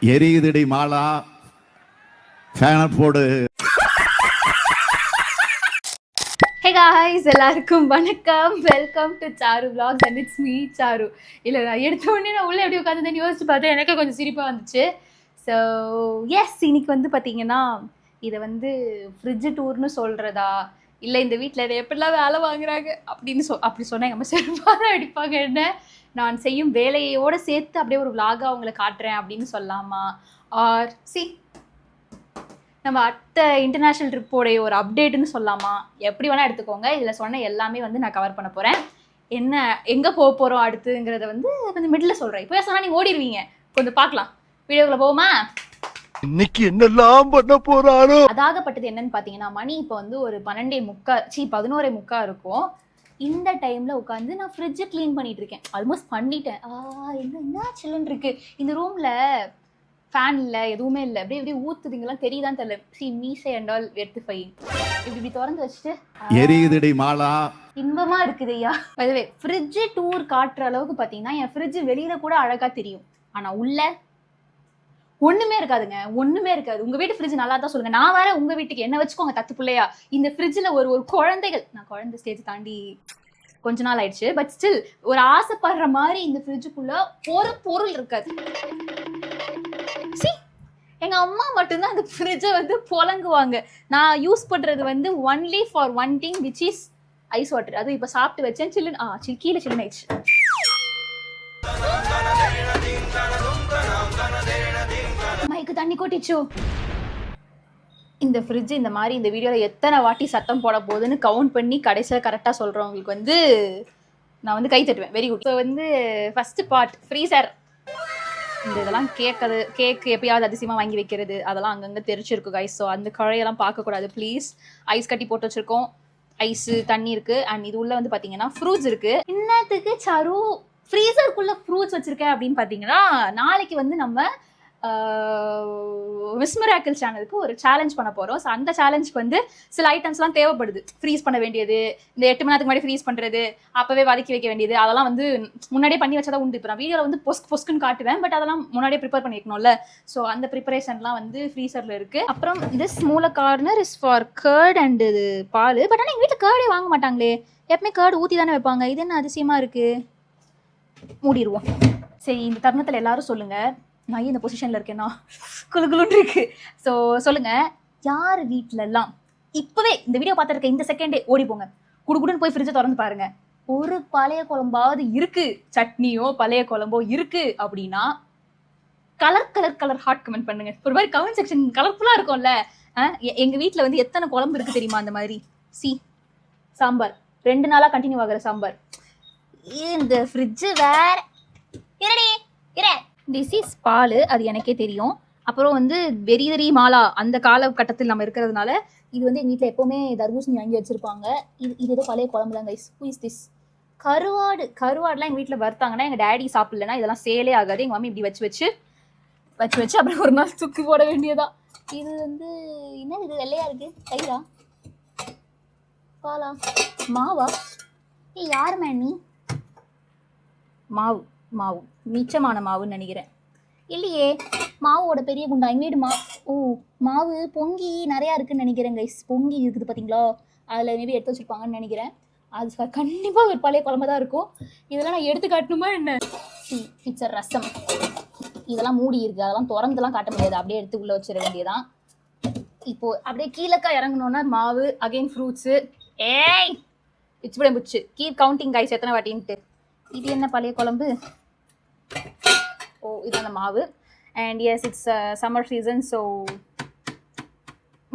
எரியுதடி மாலா ஃபேன போடு. ஹே காய்ஸ், எல்லாருக்கும் வணக்கம். Welcome to Charu vlogs and it's me Charu. இல்லை, நான் எடுத்த உடனே நான் உள்ளே எப்படி உட்காந்துன்னு யோசிச்சு பார்த்தேன். எனக்கு கொஞ்சம் சிரிப்பாக வந்துச்சு. ஸோ எஸ், இன்னைக்கு வந்து பார்த்தீங்கன்னா இதை வந்து ஃப்ரிட்ஜு டூர்னு சொல்கிறதா, இல்லை இந்த வீட்டில் இதை எப்படிலாம் வேலை வாங்குறாங்க அப்படின்னு அப்படி சொன்னால் எங்கள் அம்மா செருப்பாக அடிப்பாங்க. என்ன நான் செய்யும் வேலையோடு சேர்த்து அப்படியே ஒரு vlog-ஆ அவங்களை காட்டுறேன் அப்படின்னு சொல்லலாமா, ஆர் நம்ம அடுத்த இன்டர்நேஷ்னல் ட்ரிப்போடைய ஒரு அப்டேட்டுன்னு சொல்லலாமா, எப்படி வேணால் எடுத்துக்கோங்க. இதில் சொன்ன எல்லாமே வந்து நான் கவர் பண்ண போகிறேன். என்ன எங்கே போக போகிறோம் அடுத்துங்கிறத வந்து கொஞ்சம் மிடில் சொல்கிறேன். இப்போ சொன்னால் நீங்கள் ஓடிடுவீங்க. கொஞ்சம் பார்க்கலாம், வீடியோக்குள்ளே போவோமா? இன்னைக்கு என்னெல்லாம் பண்ண போறாரோ. அதாகப்பட்டது என்னன்னு பார்த்தீங்கன்னா, மணி இப்போ வந்து ஒரு 11:45 இருக்கும். இந்த டைமில் உட்காந்து நான் ஃப்ரிட்ஜை க்ளீன் பண்ணிட்டு இருக்கேன். ஆல்மோஸ்ட் பண்ணிட்டேன். என்ன சில்லுன்னு இருக்கு இந்த ரூமில். ஃபேன் இல்லை, எதுவுமே இல்லை. அப்படியே அப்படியே ஊற்றுதுங்கெல்லாம் தெரியுதான்னு தெரியல. மீசை அண்டால் வெர்த்திஃபை இப்படி திறந்து வச்சுட்டு எரியுதடி மாலா இன்பமாக இருக்குது ஐயா. அதுவே ஃப்ரிட்ஜு டூர் காட்டுற அளவுக்கு பார்த்தீங்கன்னா என் ஃப்ரிட்ஜு வெளியில் கூட அழகாக தெரியும். ஆனால் உள்ள ஒன்றுமே இருக்காதுங்க, ஒன்றுமே இருக்காது. உங்கள் வீட்டு ஃப்ரிட்ஜ் நல்லா தான் சொல்லுங்கள். நான் வேற உங்கள் வீட்டுக்கு என்ன வச்சுக்கோங்க தத்து பிள்ளையா. இந்த ஃப்ரிட்ஜில் ஒரு குழந்தைகள், நான் குழந்தை ஸ்டேஜ் தாண்டி கொஞ்ச நாள் ஆயிடுச்சு, பட் ஸ்டில் ஒரு ஆசைப்படுற மாதிரி இந்த ஃப்ரிட்ஜுக்குள்ள ஒரு பொருள் இருக்காது. எங்க அம்மா மட்டும்தான் அந்த ஃப்ரிட்ஜை வந்து புழங்குவாங்க. நான் யூஸ் பண்றது வந்து only for one thing, which is ice water. அதுவும் இப்போ சாப்பிட்டு வச்சேன், சில்லுன்னு கீழே சில்லுன்னு ஆயிடுச்சு. மைக்கு தண்ணி கொட்டிச்சோ. இந்த ஃப்ரிட்ஜ் இந்த மாதிரி இந்த வீடியோவில் எத்தனை வாட்டி சத்தம் போட போகுதுன்னு கவுண்ட் பண்ணி கடைசியாக கரெக்டாக சொல்கிறவங்களுக்கு வந்து நான் வந்து கை தட்டுவேன். Very good. ஸோ வந்து ஃபஸ்ட்டு பார்ட் ஃப்ரீசர். இந்த இதெல்லாம் கேக்கு எப்பயாவது அதிசயமாக வாங்கி வைக்கிறது அதெல்லாம் அங்கங்கே தெரிச்சிருக்கு கைஸ். ஸோ அந்த கழையெல்லாம் பார்க்கக்கூடாது ப்ளீஸ். ஐஸ் கட்டி போட்டு வச்சுருக்கோம், ஐஸு தண்ணி இருக்குது. அண்ட் இது உள்ள வந்து பார்த்தீங்கன்னா ஃப்ரூட்ஸ் இருக்குது. இன்னத்துக்கு சாரு ஃப்ரீசருக்குள்ளே ஃப்ரூட்ஸ் வச்சுருக்கேன் அப்படின்னு பார்த்தீங்கன்னா, நாளைக்கு வந்து நம்ம மிஸ் மிராக்கிள் சேனலுக்கு ஒரு சேலஞ்ச் பண்ண போகிறோம். ஸோ அந்த சேலஞ்சுக்கு வந்து சில ஐட்டம்ஸ்லாம் தேவைப்படுது. ஃப்ரீஸ் பண்ண வேண்டியது, இந்த 8 மணி நேரத்துக்கு முன்னாடி ஃப்ரீஸ் பண்ணுறது, அப்போவே வதக்கி வைக்க வேண்டியது, அதெல்லாம் வந்து முன்னாடியே பண்ணி வச்சா தான் உண்டு. இப்போ நான் வீடியோவில் வந்து பொஸ்க்குன்னு காட்டுவேன், பட் அதெல்லாம் முன்னாடியே ப்ரிப்பேர் பண்ணிக்கணும்ல. ஸோ அந்த ப்ரிப்பரேஷன்லாம் வந்து ஃப்ரீசரில் இருக்குது. அப்புறம் இது ஸ்மூல corner is for curd and இது பால். பட் ஆனால் எங்கள் வீட்டில் கேர்டே வாங்க மாட்டாங்களே, எப்பவுமே கேர்டு ஊற்றி தானே வைப்பாங்க. இது என்ன அதிசயமாக இருக்குது. மூடிடுவோம். சரி, இந்த தருணத்தில் எல்லாரும் சொல்லுங்கள், நான் இந்த பொசிஷனில் இருக்கேன்னா குழுன்னு இருக்கு. ஸோ சொல்லுங்கள், யார் வீட்டிலலாம் இப்போவே இந்த வீடியோ பார்த்துருக்க இந்த செகண்டே ஓடி போங்க, குடுக்குடுன்னு போய் ஃப்ரிட்ஜை திறந்து பாருங்கள். ஒரு பழைய குழம்பாவது இருக்குது, சட்னியோ பழைய குழம்போ இருக்குது அப்படின்னா கலர் ஹாட் கமெண்ட் பண்ணுங்க. ஒரு மாதிரி கமெண்ட் செக்ஷன் கலர்ஃபுல்லாக இருக்கும்ல. எங்கள் வீட்டில் வந்து எத்தனை குழம்பு இருக்குது தெரியுமா? அந்த மாதிரி சாம்பார் 2 நாளாக கண்டினியூ ஆகிற சாம்பார். இந்த ஃப்ரிட்ஜு வேற திஸ் இஸ் பால், அது எனக்கே தெரியும். அப்புறம் வந்து வெரி மாலா அந்த காலகட்டத்தில் நம்ம இருக்கிறதுனால இது வந்து எங்கள் வீட்டில் எப்போவுமே தர்பூசணி வாங்கி வச்சுருப்பாங்க. இது ஏதோ பழைய குழம்பு தான் கைஸ். Who is this? கருவாடுலாம் எங்கள் வீட்டில் வறுத்தாங்கன்னா எங்கள் டேடி சாப்பிட்லன்னா இதெல்லாம் சேலே ஆகாது. எங்கள் மம்மி இப்படி வச்சு அப்புறம் ஒரு நாள் தூக்கி போட வேண்டியதான். இது வந்து என்ன, இது வெள்ளையாக இருக்குது. தயிரா, பாலா, மாவா? யார் மேனி? மாவு மிச்சமான மாவுன்னு நினைக்கிறேன். இல்லையே, மாவோட பெரிய குண்டா எங்கள் வீடு மாவு பொங்கி நிறையா இருக்குதுன்னு நினைக்கிறேன் கைஸ். பொங்கி இருக்குது பார்த்தீங்களா, அதில் மேபி எடுத்து வச்சுருப்பாங்கன்னு நினைக்கிறேன். அது கண்டிப்பாக ஒரு பழைய குழம்பு தான் இருக்கும். இதெல்லாம் நான் எடுத்து காட்டணுமா என்ன? இட்ஸ் ரசம். இதெல்லாம் மூடி இருக்குது, அதெல்லாம் திறந்துலாம் காட்ட முடியாது, அப்படியே எடுத்து உள்ளே வச்சிட வேண்டியதான். இப்போது அப்படியே கீழக்கா இறங்கணுன்னா மாவு, அகெயின் ஃப்ரூட்ஸு. இட்ஸ் விட முச்சு. கீப் கவுண்டிங் கைஸ் எத்தனை வாட்டின்ட்டு. இது என்ன பழைய குழம்பு? இது அந்த மாவு. And yes, it's summer season. So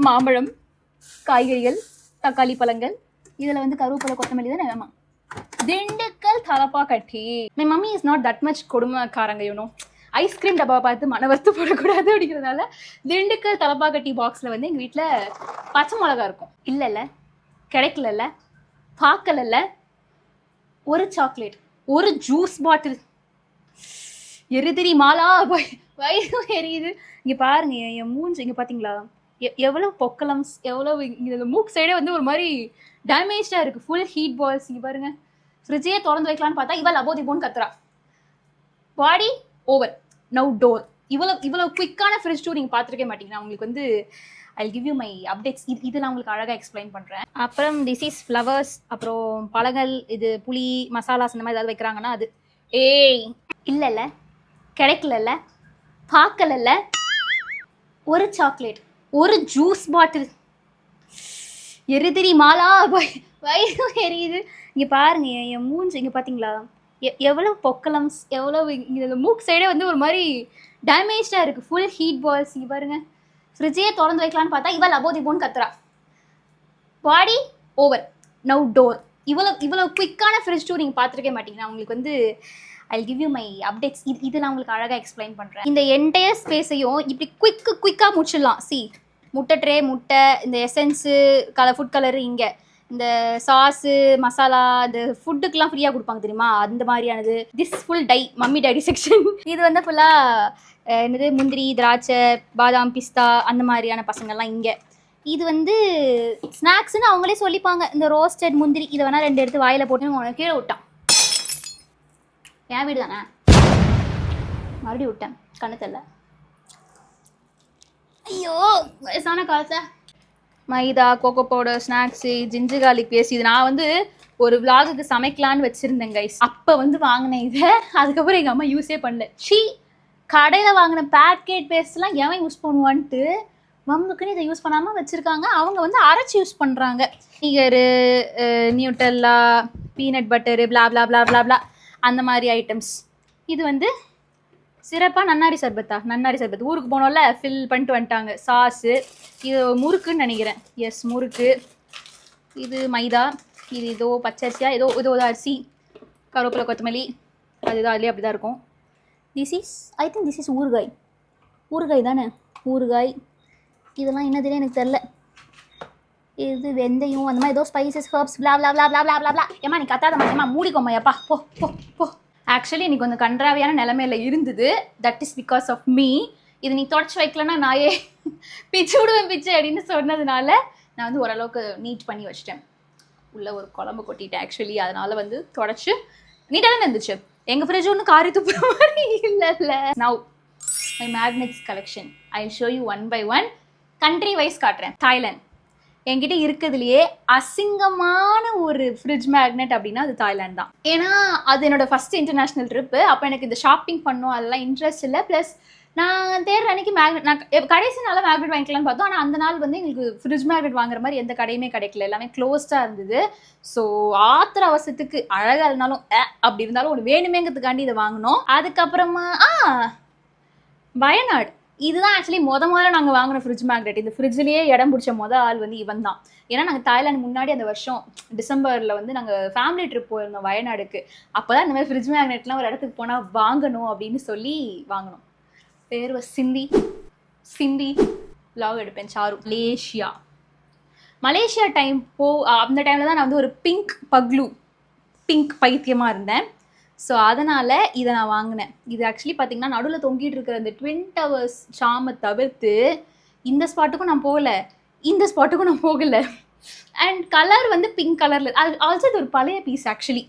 மாம்பழம், காய்கறிகள், தக்காளி பழங்கள், இதில் வந்து கருவேப்பிலை, கொத்தமல்லி தானே. ஆமாம், Dindigul Thalappakatti. My mummy is not that much கொடுமைக்காரங்க. யூனோ, ஐஸ்கிரீம் டப்பாவை பார்த்து மன வருத்து போடக்கூடாது அப்படிங்கிறதுனால திண்டுக்கல் தலப்பாக்கட்டி பாக்ஸில் வந்து எங்கள் வீட்டில் பச்சை மிளகா இருக்கும். இல்லை கிடைக்கல, பார்க்கல. ஒரு சாக்லேட், ஒரு ஜூஸ் பாட்டில். எரிதிரி மாலா, வயிறு எரியுது. இங்கே பாருங்க என் மூஞ்சி, இங்கே பார்த்தீங்களா எவ்வளோ பொக்கலம்ஸ், எவ்வளோ இங்கே மூக்கு சைடே வந்து ஒரு மாதிரி டேமேஜாக இருக்குது. Full heat balls. இங்கே பாருங்க, ஃப்ரிட்ஜே திறந்து வைக்கலான்னு பார்த்தா இவள் லபோதிபோன்னு கத்துறா. Body over, now door. இவ்வளோ குயிக்கான ஃப்ரிட்ஜ் டூர் நீங்கள் பார்த்துருக்கே மாட்டீங்க. நான் உங்களுக்கு வந்து I give you my updates. இது நான் உங்களுக்கு அழகாக எக்ஸ்பிளைன் பண்ணுறேன். அப்புறம் திஸ் இஸ் ஃப்ளவர்ஸ், அப்புறம் பழங்கள், இது புளி மசாலாஸ் இந்த மாதிரி ஏதாவது வைக்கிறாங்கன்னா அது. ஏய் இல்லைல்ல, கிடைக்கலல்ல, பார்க்கலல்ல. ஒரு சாக்லேட், ஒரு ஜூஸ் பாட்டில் எரிதிரி மாலா வயிறு எரியுது. இங்கே பாருங்க என் மூஞ்சி, இங்கே பார்த்தீங்களா எவ்வளோ பொக்கலம்ஸ், எவ்வளோ இந்த மூக்கு சைடே வந்து ஒரு மாதிரி டேமேஜாக இருக்குது. Full heat balls. இங்கே பாருங்க, ஃப்ரிட்ஜையே திறந்து வைக்கலான்னு பார்த்தா இவள் அபோதிபோன்னு கத்துறா. Body over, now door. இவ்வளோ குயிக்கான ஃப்ரிட்ஜ் டூர் நீங்கள் பார்த்துருக்கே மாட்டீங்க. நான் உங்களுக்கு வந்து I give you my updates. இது நான் உங்களுக்கு அழகாக எக்ஸ்பிளைன் பண்ணுறேன். இந்த என்டையர் ஸ்பேஸையும் இப்படி குயிக்காக முடிச்சிடலாம். முட்டை ட்ரே, முட்டை, இந்த எசன்ஸு, ஃபுட் கலரு, இங்கே இந்த சாஸு மசாலா, இந்த ஃபுட்டுக்கெலாம் ஃப்ரீயாக கொடுப்பாங்க தெரியுமா, அந்த மாதிரியானது. This full tie mummy daddy section. இது வந்து ஃபுல்லாக என்னது முந்திரி, திராட்சை, பாதாம், பிஸ்தா அந்த மாதிரியான பசங்கள்லாம் இங்கே. இது வந்து ஸ்நாக்ஸ்ன்னு அவங்களே சொல்லிப்பாங்க. இந்த ரோஸ்டட் முந்திரி இதை வேணால் 2 எடுத்து வாயில் போட்டு உனக்கு கீழே விட்டான். என் வீடு தானே, மறுபடியும் விட்டேன், கண்ணு தெரியல. ஐயோ வயசான காலத்தை. Maida, cocoa powder, snacks, ginger garlic paste. இது நான் வந்து ஒரு விலாகுக்கு சமைக்கலான்னு வச்சுருந்தேன் கைஸ். அப்போ வந்து வாங்கினேன் இதை. அதுக்கப்புறம் எங்கள் அம்மா யூஸே பண்ணல. கடையில் வாங்கின பேக்கெட் பேஸ்ட்லாம் எவன் யூஸ் பண்ணுவான்ட்டு வம்புக்குன்னு இதை யூஸ் பண்ணாமல் வச்சுருக்காங்க. அவங்க வந்து அரைச்சி யூஸ் பண்ணுறாங்க. நீகரு, நியூட்டெல்லா, பீனட் பட்டரு, பிளா பிளா பிளா பிளா பிளா அந்த மாதிரி ஐட்டம்ஸ். இது வந்து சிறப்பாக நன்னாரி சர்பத் ஊருக்கு போனோம்ல, ஃபில் பண்ணிட்டு வந்துட்டாங்க. சாஸு, இது முறுக்குன்னு நினைக்கிறேன். எஸ் முறுக்கு. இது மைதா, இது ஏதோ பச்சரிசியா, ஏதோ அரிசி, கருவேப்பிலை, கொத்தமல்லி, அதுதான் அதுலேயே அப்படி தான் இருக்கும். ஐ திங்க் திஸ் இஸ் ஊறுகாய் தானே, ஊறுகாய். இதெல்லாம் என்னதுன்னு எனக்கு தெரில. இது வெந்தயம், அந்த மாதிரி ஏதோ ஸ்பைசஸ், ஹர்ப்ஸ், பிளா பிளா பிளா பிளா பிளா பிளா பிளா. ஏம்மா நீ கத்தாத மாட்டேம்மா, மூடிக்கோம்மையாப்பா, போ போ போ. ஆக்சுவலி இன்னைக்கு கொஞ்சம் கன்றாவியான நிலைமையில இருந்தது. That is because of me. இது நீ தொடச்சி வைக்கலன்னா நாயே பிச்சு விடுவேன் அப்படின்னு சொன்னதுனால நான் வந்து ஓரளவுக்கு நீட் பண்ணி வச்சிட்டேன். உள்ள ஒரு குழம்பு கொட்டிட்டேன் ஆக்சுவலி. அதனால வந்து தொடச்சி நீட்டாக தான் இருந்துச்சு. எங்கள் ஃப்ரிட்ஜ் ஒன்றும் காரி துப்புற மாதிரி இல்லை. Now my magnets collection I show you 1 by 1. Country wise காட்டுறேன். தாய்லாந்து என்கிட்ட இருக்கிறதுலையே அசிங்கமான ஒரு ஃப்ரிட்ஜ் மேக்னெட் அப்படின்னா அது தாய்லாந்து தான். ஏன்னா அது என்னோட ஃபர்ஸ்ட் இன்டர்நேஷ்னல் ட்ரிப்பு. அப்போ எனக்கு இந்த ஷாப்பிங் பண்ணோம் அதெல்லாம் இன்ட்ரெஸ்ட் இல்லை. ப்ளஸ் நான் தேடுற அன்னைக்கு நான் கடைசி நாளாக மேக்னெட் வாங்கிக்கலாம்னு பார்த்தோம். ஆனால் அந்த நாள் வந்து எங்களுக்கு ஃப்ரிட்ஜ் மேக்னெட் வாங்குற மாதிரி எந்த கடையுமே கிடைக்கல, எல்லாமே க்ளோஸ்டாக இருந்தது. ஸோ ஆத்திர அவசரத்துக்கு அழகாக இருந்தாலும் அப்படி இருந்தாலும் ஒரு வேணுமேங்கிறதுக்காண்டி இதை வாங்கினோம். அதுக்கப்புறமா வயநாடு, இதுதான் ஆக்சுவலி முதல்ல நாங்கள் வாங்கின ஃப்ரிட்ஜ் மேக்னெட். இந்த ஃப்ரிட்ஜ்லேயே இடம் பிடிச்ச ஆள் வந்து இவன் தான். ஏன்னா நாங்கள் தாய்லாந்து முன்னாடி அந்த வருஷம் டிசம்பரில் வந்து நாங்கள் ஃபேமிலி ட்ரிப் போயிருந்தோம் வயநாடுக்கு. அப்போ தான் இந்த மாதிரி ஃப்ரிட்ஜ் மேக்னெட்லாம் ஒரு இடத்துக்கு போனால் வாங்கணும் அப்படின்னு சொல்லி வாங்கினோம். பேர் சிந்தி வ்ளாக் எடுப்பேன். சாரு. மலேசியா டைம் அந்த டைமில் தான் நான் வந்து ஒரு பிங்க் பைத்தியமாக இருந்தேன். ஸோ அதனால் இதை நான் வாங்கினேன். இது ஆக்சுவலி பார்த்திங்கன்னா நடுவில் தொங்கிட்டு இருக்கிற அந்த ட்வின் டவர்ஸ் ஷாமை தவிர்த்து இந்த ஸ்பாட்டுக்கும் நான் போகலை, இந்த ஸ்பாட்டுக்கும் நான் போகலை. அண்ட் கலர் வந்து பிங்க் கலரில். அது ஆல்சோ இது ஒரு பழைய பீஸ் ஆக்சுவலி.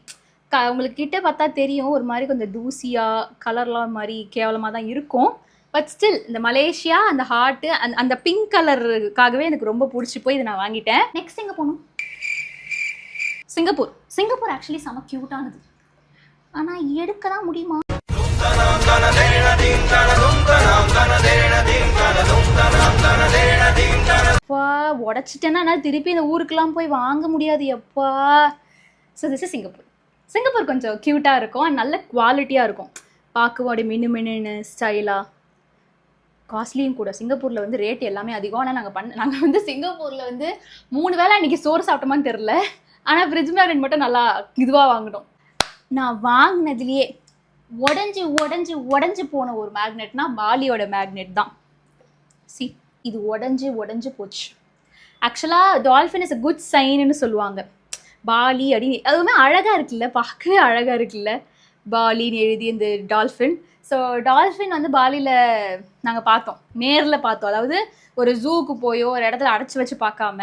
உங்களுக்கு கிட்ட பார்த்தா தெரியும் ஒரு மாதிரி கொஞ்சம் தூசியாக கலர்லாம் மாதிரி கேவலமாக தான் இருக்கும். பட் ஸ்டில் இந்த மலேசியா அந்த ஹார்ட்டு அந்த பிங்க் கலருக்காகவே எனக்கு ரொம்ப பிடிச்சி போய் இதை நான் வாங்கிட்டேன். நெக்ஸ்ட் எங்கே போகணும்? சிங்கப்பூர் ஆக்சுவலி செம க்யூட்டானது. ஆனால் எடுக்க தான் முடியுமா? அப்பா உடச்சிட்டேன்னா திருப்பி இந்த ஊருக்கெல்லாம் போய் வாங்க முடியாது எப்பா. ஸோ திஸ் இஸ் சிங்கப்பூர் கொஞ்சம் க்யூட்டாக இருக்கும், நல்ல குவாலிட்டியாக இருக்கும். பார்க்கவோட மின்னு ஸ்டைலாக, காஸ்ட்லியும் கூட. சிங்கப்பூரில் வந்து ரேட் எல்லாமே அதிகம். ஆனால் நாங்கள் வந்து சிங்கப்பூரில் வந்து 3 வேளை அன்றைக்கி சோறு சாப்பிட்டோமான்னு தெரில. ஆனால் ஃப்ரிட்ஜ் மேக்னெட் மட்டும் நல்லா இதுவாக வாங்கினோம். நான் வாங்கினதுலேயே உடஞ்சி போன ஒரு மேக்னெட்னா பாலியோட மேக்னெட் தான். இது உடஞ்சி போச்சு. ஆக்சுவலாக டால்ஃபின் இஸ் அ குட் சைன்னு சொல்லுவாங்க. பாலி அப்படின்னு அதுவுமே அழகாக இருக்குல்ல, பார்க்கவே அழகாக இருக்குல்ல, பாலின்னு எழுதி இந்த டால்ஃபின். ஸோ டால்ஃபின் வந்து பாலியில் நாங்கள் பார்த்தோம், நேரில் பார்த்தோம். அதாவது ஒரு ஜூக்கு போயோ ஒரு இடத்துல அடைச்சி வச்சு பார்க்காம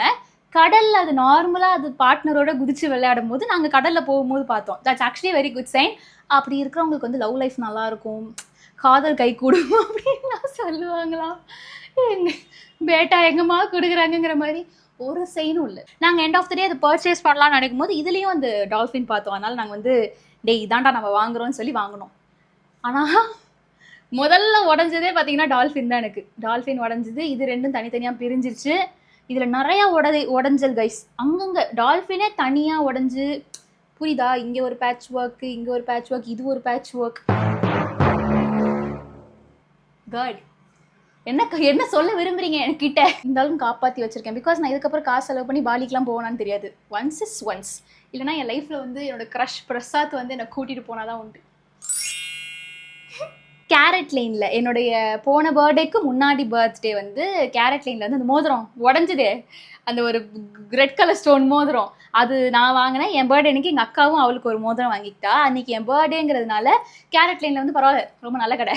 கடலில் அது நார்மலாக அது பார்ட்னரோட குதிச்சு விளையாடும் போது நாங்கள் கடலில் போகும்போது பார்த்தோம். That's actually very good sign. அப்படி இருக்கிறவங்களுக்கு வந்து லவ் லைஃப் நல்லாயிருக்கும், காதல் கை கூடும் அப்படின்லாம் சொல்லுவாங்களாம். எங்க பேட்டா எங்கம்மா கொடுக்குறாங்கங்கிற மாதிரி ஒரு சைனும் இல்லை. நாங்கள் எண்ட் ஆஃப் த டே அதை பர்ச்சேஸ் பண்ணலாம்னு நினைக்கும் போது இதுலேயும் அந்த டால்ஃபின் பார்த்தோம். அதனால நாங்கள் வந்து இதாண்டா நம்ம வாங்குறோம்னு சொல்லி வாங்கினோம். ஆனால் முதல்ல உடஞ்சதே பார்த்தீங்கன்னா டால்ஃபின் தான். எனக்கு டால்ஃபின் உடஞ்சிது. இது ரெண்டும் தனித்தனியாக பிரிஞ்சிருச்சு. இதில் நிறையா உடஞ்சல் கைஸ். அங்கங்கே டால்ஃபினே தனியாக உடஞ்சி, புரியுதா? இங்கே ஒரு பேட்ச் ஒர்க்கு, இங்கே ஒரு பேட்ச் ஒர்க், இது ஒரு பேட்ச் ஒர்க். காட், என்ன சொல்ல விரும்புறீங்க என்கிட்ட? இருந்தாலும் காப்பாற்றி வச்சிருக்கேன். பிகாஸ் நான் இதுக்கப்புறம் காசு செலவு பண்ணி பாலிக்கெலாம் போவேனான்னு தெரியாது. Once is once. இல்லைனா என் லைஃப்பில் வந்து என்னோட க்ரஷ் பிரசாத் வந்து என்னை கூட்டிகிட்டு போனாதான் உண்டு. கேரட் லைனில் என்னுடைய போன பர்த்டேக்கு முன்னாடி பர்த்டே வந்து கேரட் லைனில் வந்து அந்த மோதிரம் உடஞ்சிதே, அந்த ஒரு ரெட் கலர் ஸ்டோன் மோதிரம், அது நான் வாங்கினேன். என் பர்த்டே அன்றைக்கி எங்கள் அக்காவும் அவளுக்கு ஒரு மோதிரம் வாங்கிக்கிட்டா. அன்றைக்கி என் பர்த்டேங்கிறதுனால கேரட் லைனில் வந்து பரவாயில்ல, ரொம்ப நல்ல கடை.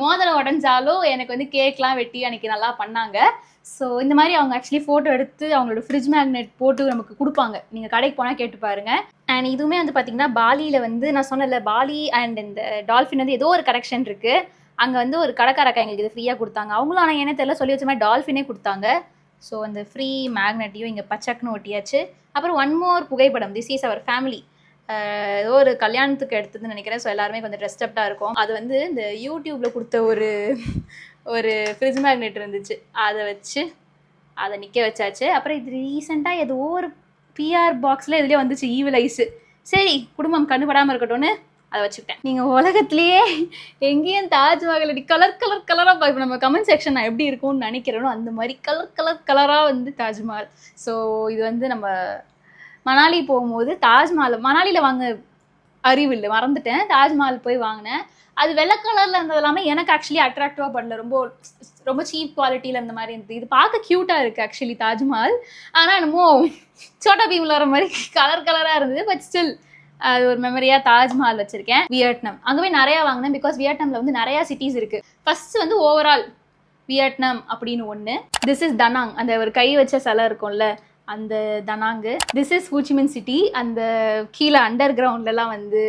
மோதிரம் உடஞ்சாலும் எனக்கு வந்து கேக்லாம் வெட்டி அன்றைக்கி நல்லா பண்ணாங்க. ஸோ இந்த மாதிரி அவங்க ஆக்சுவலி ஃபோட்டோ எடுத்து அவங்களோட ஃப்ரிட்ஜ் மேக்னெட் போட்டு நமக்கு கொடுப்பாங்க. நீங்கள் கடைக்கு போனால் கேட்டு பாருங்கள். அண்ட் இதுவுமே வந்து பார்த்திங்கன்னா பாலியில் வந்து நான் சொன்னல, பாலி அண்ட் இந்த டால்ஃபின் வந்து ஏதோ ஒரு கனெக்ஷன் இருக்குது. அங்கே வந்து ஒரு கடைக்காரக்கா எங்களுக்கு இது ஃப்ரீயாக கொடுத்தாங்க. அவங்களும் ஆனால் என்ன தெரியல, சொல்லி வச்ச மாதிரி டால்ஃபினே கொடுத்தாங்க. ஸோ அந்த ஃப்ரீ மேக்னெட்டையும் இங்கே பச்சக்குன்னு ஒட்டியாச்சு. அப்புறம் ஒன் மோர் புகைப்படம். This is our family. ஏதோ ஒரு கல்யாணத்துக்கு எடுத்ததுன்னு நினைக்கிறேன். ஸோ எல்லாருமே கொஞ்சம் ட்ரெஸ்டப்டாக இருக்கும். அது வந்து இந்த யூடியூப்பில் கொடுத்த ஒரு ஃப்ரிட்ஜ் மேக்னெட் இருந்துச்சு, அதை வச்சு அதை நிற்க வச்சாச்சு. அப்புறம் இது ரீசெண்டாக ஏதோ ஒரு பிஆர் பாக்ஸில் இதுலேயே வந்துச்சு ஈவில் ஐஸு. சரி, குடும்பம் கண்ணுபடாமல் இருக்கட்டும்னு அதை வச்சுக்கிட்டேன். நீங்கள் உலகத்துலேயே எங்கேயும் தாஜ்மஹால் கலராக இப்போ நம்ம கமெண்ட் செக்ஷன் நான் எப்படி இருக்கும்னு நினைக்கிறேனோ அந்த மாதிரி கலராக வந்து தாஜ்மஹால். ஸோ இது வந்து நம்ம மணாலி போகும்போது மணாலியில் வாங்க அறிவு இல்லை, மறந்துட்டேன். தாஜ்மஹால் போய் வாங்கினேன். அது வெள்ளை கலரில் இருந்தது எல்லாமே எனக்கு ஆக்சுவலி அட்ராக்டிவாக பண்ணல. ரொம்ப சீப் குவாலிட்டியில் இருந்த மாதிரி இருந்தது. இது பார்க்க க்யூட்டாக இருக்குது ஆக்சுவலி தாஜ்மஹால். ஆனால் என்னமோ சோட்டா பீமில் வர மாதிரி கலராக இருந்தது. பட் ஸ்டில் அது ஒரு மெமரியாக தாஜ்மஹால் வச்சுருக்கேன். வியட்நாம் அங்கே போய் நிறையா வாங்கினேன். பிகாஸ் வியட்நாமில் வந்து நிறையா சிட்டிஸ் இருக்குது. ஃபஸ்ட்டு வந்து ஓவரால் வியட்நாம் அப்படின்னு ஒன்று. திஸ் இஸ் தனாங், அந்த ஒரு கை வச்ச சிலை இருக்கும்ல, அந்த தனாங்கு. This is Ho Chi Minh city. அந்த கீழே அண்டர் கிரவுண்ட்லலாம் வந்து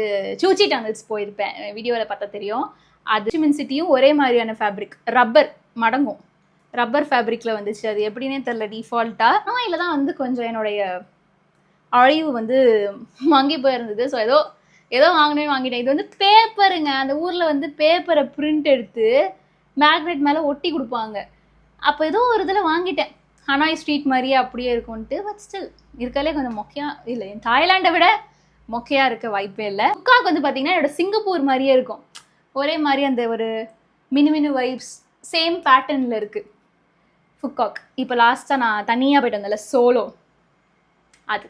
சூச்சி டனல்ஸ் போயிருப்பேன், வீடியோவில் பார்த்தா தெரியும். அது ஹூச்சிமின் சிட்டியும் ஒரே மாதிரியான ஃபேப்ரிக், ரப்பர் மடங்கும், ரப்பர் ஃபேப்ரிக்கில் வந்துச்சு. அது எப்படின்னே தெரில, டிஃபால்ட்டாக. இல்லை தான் வந்து கொஞ்சம் என்னுடைய அழிவு வந்து வாங்கி போயிருந்தது. ஸோ ஏதோ வாங்கிட்டேன். இது வந்து பேப்பருங்க. அந்த ஊரில் வந்து பேப்பரை பிரிண்ட் எடுத்து மேக்னெட் மேலே ஒட்டி கொடுப்பாங்க. அப்போ ஏதோ ஒரு இதில் வாங்கிட்டேன். ஹனாய் ஸ்ட்ரீட் மாதிரியே அப்படியே இருக்கும்ன்ட்டு. பட் ஸ்டில் இருக்காலே கொஞ்சம் மொக்கையாக இல்லை, தாய்லாண்டை விட மொக்கையாக இருக்க வாய்ப்பே இல்லை. புக்காக் வந்து பார்த்திங்கன்னா என்னோட சிங்கப்பூர் மாதிரியே இருக்கும். ஒரே மாதிரி அந்த ஒரு மினு வைப்ஸ், சேம் பேட்டர்னில் இருக்குது புக்காக். இப்போ லாஸ்ட்டாக நான் தனியாக போய்ட்டு வந்தேன்ல, சோலோ, அது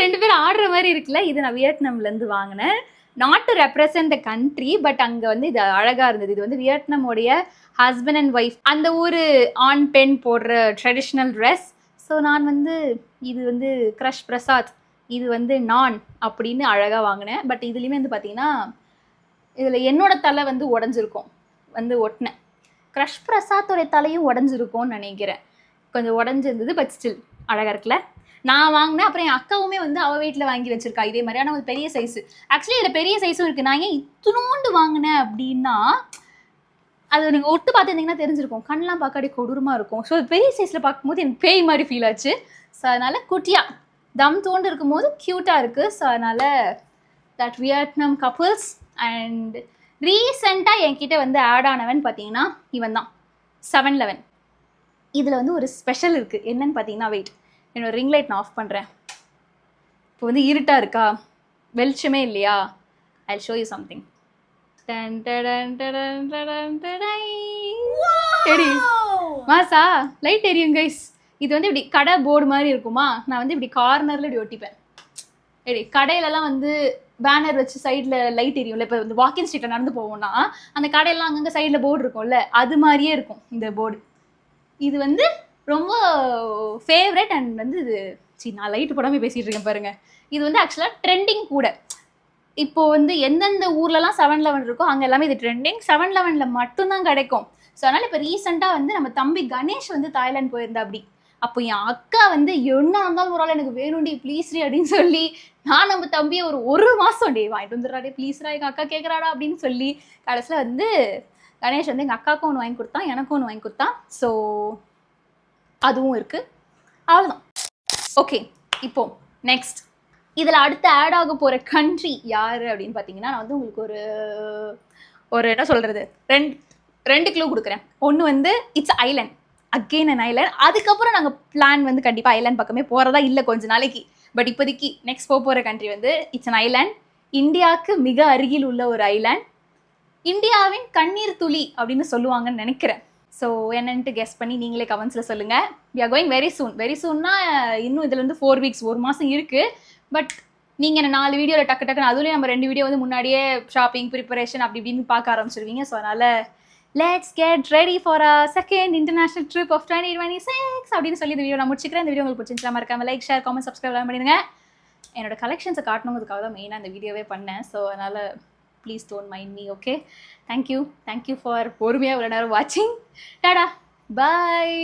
ரெண்டு பேரும் ஆடுற மாதிரி இருக்குல்ல. இது நான் வியட்நாம்லேருந்து வாங்கினேன். Not to represent the country, but அங்கே வந்து இது அழகாக இருந்தது. இது வந்து வியட்நாமோடைய ஹஸ்பண்ட் அண்ட் ஒய்ஃப், அந்த ஊர் ஆண் பெண் போடுற ட்ரெடிஷ்னல் ட்ரெஸ். ஸோ நான் வந்து இது வந்து க்ரஷ் பிரசாத், இது வந்து நான் அப்படின்னு அழகாக வாங்கினேன். பட் இதுலேயுமே வந்து பார்த்திங்கன்னா இதில் என்னோட தலை வந்து உடஞ்சிருக்கும், வந்து ஒட்டினேன். க்ரஷ் பிரசாத்தோடைய தலையும் உடஞ்சிருக்கும்னு நினைக்கிறேன், கொஞ்சம் உடஞ்சிருந்தது. பட் ஸ்டில் அழகாக இருக்குல்ல. நான் வாங்கினேன். அப்புறம் என் அக்காவுமே வந்து அவள் வீட்டில் வாங்கி வச்சிருக்கா இதே மாதிரி. ஆனால் ஒரு பெரிய சைஸு. ஆக்சுவலி இதில் பெரிய சைஸும் இருக்குது. நான் ஏன் இத்தினோண்டு வாங்கினேன் அப்படின்னா, அது நீங்கள் ஒட்டு பார்த்துருந்தீங்கன்னா தெரிஞ்சிருக்கும், கண்ணெலாம் பார்க்க அப்படியே கொடூரமாக இருக்கும். ஸோ பெரிய சைஸில் பார்க்கும்போது எனக்கு பேய் மாதிரி ஃபீல் ஆச்சு. ஸோ அதனால் குட்டியாக தம் தோண்டு இருக்கும்போது க்யூட்டாக இருக்குது. ஸோ அதனால் தட் வியட்நாம் கப்புள்ஸ். அண்ட் ரீசெண்டாக என்கிட்ட வந்து ஆட் ஆனவன் பார்த்தீங்கன்னா இவன் தான், 711. இதில் வந்து ஒரு ஸ்பெஷல் இருக்குது. என்னன்னு பார்த்தீங்கன்னா, வெயிட், என்னோட ரிங் லைட் நான் ஆஃப் பண்ணுறேன். இப்போ வந்து இருட்டாக இருக்கா, வெளிச்சமே இல்லையா, I'll show you something. மாசா லைட் எரியும் கைஸ். இது வந்து இப்படி கடை போர்டு மாதிரி இருக்குமா, நான் வந்து இப்படி கார்னரில் இப்படி ஒட்டிப்பேன். கடையிலலாம் வந்து பேனர் வச்சு சைடில் லைட் எரியும்ல. இப்போ வந்து வாக்கிங் ஸ்ட்ரீட்டில் நடந்து போவோம்னா அந்த கடையெல்லாம் அங்கங்கே சைடில் போர்டு இருக்கும்ல, அது மாதிரியே இருக்கும் இந்த போர்டு. இது வந்து ரொம்ப ஃபேவரட். அண்ட் வந்து இது நான் லைட்டு போடாமல் பேசிகிட்டு இருக்கேன் பாருங்கள். இது வந்து ஆக்சுவலாக ட்ரெண்டிங் கூட. இப்போது வந்து எந்தெந்த ஊர்லலாம் 711 இருக்கோ அங்கே எல்லாமே இது ட்ரெண்டிங். 711 மட்டும்தான் கிடைக்கும். ஸோ அதனால் இப்போ ரீசெண்டாக வந்து நம்ம தம்பி கணேஷ் வந்து தாய்லாந்து போயிருந்தா. அப்படி அப்போ என் அக்கா வந்து என்ன இருந்தாலும் ஒரு ஆள் எனக்கு வேணும்டி ப்ளீஸ்ரி அப்படின்னு சொல்லி நான் நம்ம தம்பியை ஒரு மாதம் டே வாங்கிட்டு வந்துடுறாடே ப்ளீஸ்ரா எங்கள் அக்கா கேட்குறாடா அப்படின்னு சொல்லி கடைசியில் வந்து கணேஷ் வந்து எங்கள் அக்காவுக்கும் ஒன்று வாங்கி கொடுத்தான், எனக்கும் ஒன்று வாங்கி கொடுத்தான். ஸோ அதுவும் இருக்குது. அவ்வளோதான். ஓகே, இப்போ நெக்ஸ்ட் இதில் அடுத்து ஆட் ஆக போகிற கண்ட்ரி யார் அப்படின்னு பார்த்தீங்கன்னா, நான் வந்து உங்களுக்கு ஒரு என்ன சொல்கிறது, ரெண்டு க்ளூ கொடுக்குறேன். ஒன்று வந்து it's island, again an island. அதுக்கப்புறம் நாங்கள் பிளான் வந்து கண்டிப்பாக ஐலேண்ட் பக்கமே போகிறதா இல்லை கொஞ்ச நாளைக்கு. பட் இப்போதைக்கு நெக்ஸ்ட் போகிற கண்ட்ரி வந்து இட்ஸ் அன் ஐலேண்ட். இந்தியாவுக்கு மிக அருகில் உள்ள ஒரு ஐலேண்ட். இந்தியாவின் கண்ணீர் துளி அப்படின்னு சொல்லுவாங்கன்னு நினைக்கிறேன். ஸோ என்னன்ட்டு கெஸ் பண்ணி நீங்களே கமெண்ட்ஸில் சொல்லுங்கள். வி ஆர் கோயிங் வெரி சூன்னா இன்னும் இதில் வந்து 4 weeks, 1 மாதம் இருக்குது. பட் நீங்கள் என்ன 4 வீடியோவில் டக்குன்னு அதுலேயும் நம்ம 2 வீடியோ வந்து முன்னாடியே ஷாப்பிங் ப்ரிப்பரேஷன் அப்படி இப்படின்னு பார்க்க ஆரம்பிச்சிருவீங்க. ஸோ அதனால் let's get ready for a second international trip of 2026 அப்படின்னு சொல்லி இந்த வீடியோ நான் முடிச்சுக்கிறேன். இந்த வீடியோ உங்களுக்கு பிடிச்சிருந்தா மறக்காம லைக், ஷேர், காமெண்ட், சப்ஸ்கிரைப் பண்ணிடுங்க. என்னோட கலெக்ஷன்ஸை காட்டணுங்கிறதுக்காக தான் மெயினாக இந்த வீடியோவே பண்ணேன். ஸோ அதனால் please don't mind me. Okay, thank you for பொறுமையாக இவ்வளோ நேரம் வாட்சிங். டாடா, பாய்.